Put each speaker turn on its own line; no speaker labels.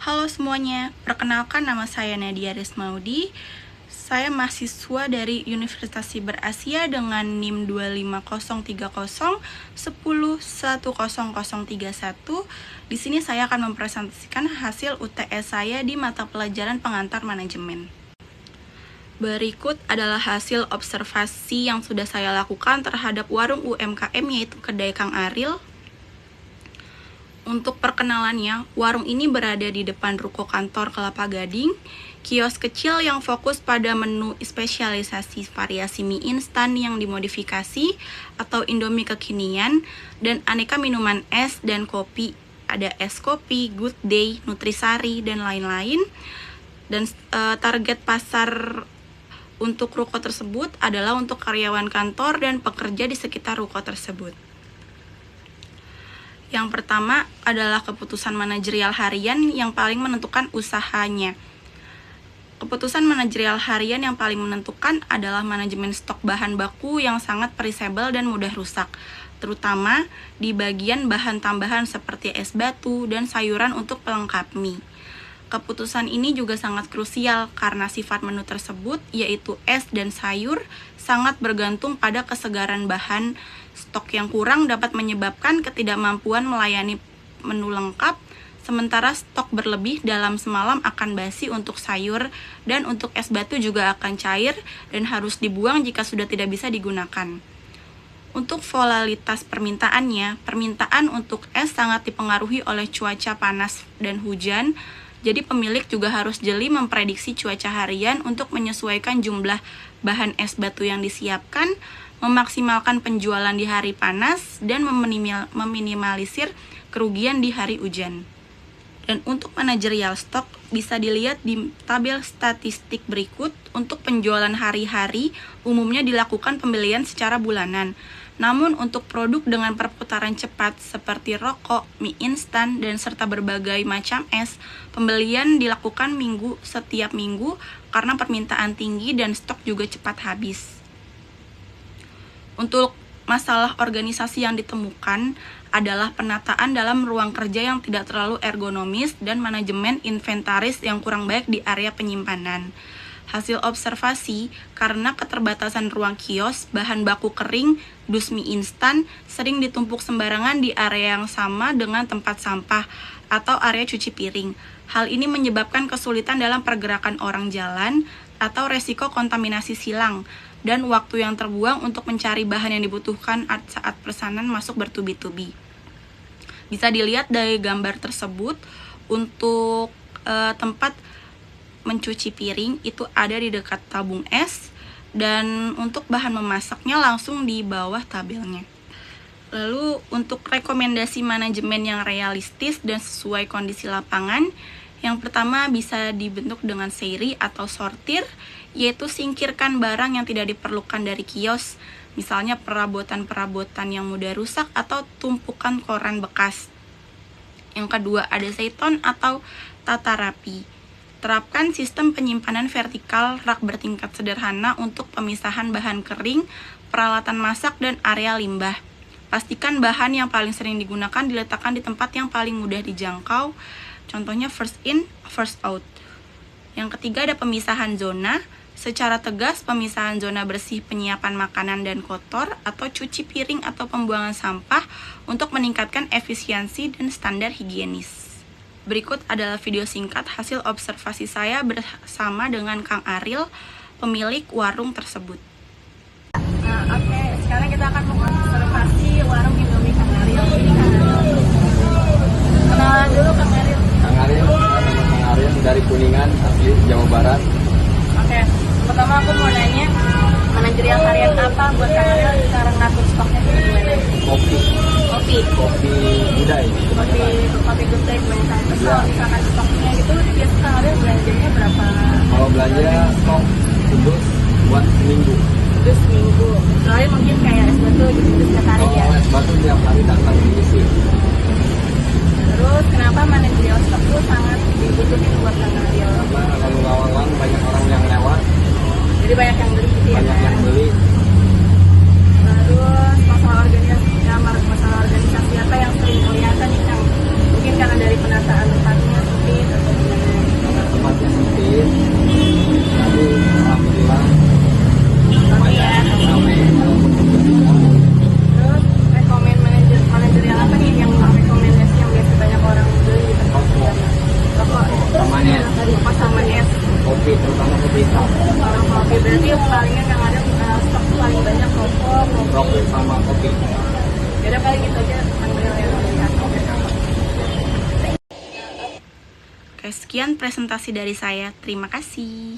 Halo semuanya, perkenalkan nama saya Nadia Resmaudi. Saya mahasiswa dari Universitas Siber Asia dengan NIM 2503010110031. Di sini saya akan mempresentasikan hasil UTS saya di mata pelajaran pengantar manajemen. Berikut adalah hasil observasi yang sudah saya lakukan terhadap warung UMKM yaitu kedai Kang Aril. Untuk perkenalannya, warung ini berada di depan ruko kantor Kelapa Gading, kios kecil yang fokus pada menu spesialisasi variasi mie instan yang dimodifikasi atau Indomie kekinian, dan aneka minuman es dan kopi. Ada es kopi, Good Day, Nutrisari, dan lain-lain. Dan target pasar untuk ruko tersebut adalah untuk karyawan kantor dan pekerja di sekitar ruko tersebut. Yang pertama adalah keputusan manajerial harian yang paling menentukan usahanya. Keputusan manajerial harian yang paling menentukan adalah manajemen stok bahan baku yang sangat perishable dan mudah rusak, terutama di bagian bahan tambahan seperti es batu dan sayuran untuk pelengkap mie. Keputusan ini juga sangat krusial karena sifat menu tersebut, yaitu es dan sayur, sangat bergantung pada kesegaran bahan. Stok yang kurang dapat menyebabkan ketidakmampuan melayani menu lengkap, sementara stok berlebih dalam semalam akan basi untuk sayur, dan untuk es batu juga akan cair dan harus dibuang jika sudah tidak bisa digunakan. Untuk volatilitas permintaannya, permintaan untuk es sangat dipengaruhi oleh cuaca panas dan hujan, jadi pemilik juga harus jeli memprediksi cuaca harian untuk menyesuaikan jumlah bahan es batu yang disiapkan, memaksimalkan penjualan di hari panas, dan meminimalisir kerugian di hari hujan. Dan untuk manajerial stok bisa dilihat di tabel statistik berikut. Untuk penjualan hari-hari umumnya dilakukan pembelian secara bulanan. Namun untuk produk dengan perputaran cepat seperti rokok, mie instan, dan serta berbagai macam es, pembelian dilakukan setiap minggu karena permintaan tinggi dan stok juga cepat habis. Untuk masalah organisasi yang ditemukan adalah penataan dalam ruang kerja yang tidak terlalu ergonomis dan manajemen inventaris yang kurang baik di area penyimpanan. Hasil observasi, karena keterbatasan ruang kios, bahan baku kering, dus mie instan sering ditumpuk sembarangan di area yang sama dengan tempat sampah atau area cuci piring. Hal ini menyebabkan kesulitan dalam pergerakan orang jalan atau resiko kontaminasi silang, dan waktu yang terbuang untuk mencari bahan yang dibutuhkan saat pesanan masuk bertubi-tubi. Bisa dilihat dari gambar tersebut, untuk tempat mencuci piring itu ada di dekat tabung es, dan untuk bahan memasaknya langsung di bawah tabelnya. Lalu untuk rekomendasi manajemen yang realistis dan sesuai kondisi lapangan, yang pertama bisa dibentuk dengan seri atau sortir, yaitu singkirkan barang yang tidak diperlukan dari kios, misalnya perabotan-perabotan yang mudah rusak atau tumpukan koran bekas. Yang kedua ada seton atau tata rapi. Terapkan sistem penyimpanan vertikal rak bertingkat sederhana untuk pemisahan bahan kering, peralatan masak, dan area limbah. Pastikan bahan yang paling sering digunakan diletakkan di tempat yang paling mudah dijangkau, contohnya first in, first out. Yang ketiga ada pemisahan zona. Secara tegas, pemisahan zona bersih penyiapan makanan dan kotor, atau cuci piring atau pembuangan sampah untuk meningkatkan efisiensi dan standar higienis. Berikut adalah video singkat hasil observasi saya bersama dengan Kang Aril, pemilik warung tersebut.
Oke, sekarang kita akan mengobservasi warung Indomie Kang Aril. Kenalan dulu Kang Aril.
Kang Aril dari Kuningan, asli Jawa Barat.
Oke, pertama aku mau nanya, manajerial harian apa buat Kang Aril cara ngatur stoknya gimana?
Kopi Budai.
Kopi Good Day kebanyakan. Terus kalau misalkan stoknya itu biasa Kang Aril belanjanya berapa?
Kalau belanja stok kudus buat seminggu.
Terus seminggu. Soalnya mungkin kayak es batu gitu setiap hari ya.
Kalau es batu tiap hari datang diisi.
Terus kenapa manajerial stok itu sangat dibutuhin buat Kang Aril?
Karena kalau awal-awal banyak orang yang lewat,
Jadi banyak yang beli gitu ya.
banyak yang beli.
Terus masalah organisasi apa yang sering kelihatan nih Kang? Mungkin karena dari penataan tempatnya seperti itu. Udah kali gitu aja material yang udah lihat.
Oke, sekian presentasi dari saya. Terima kasih.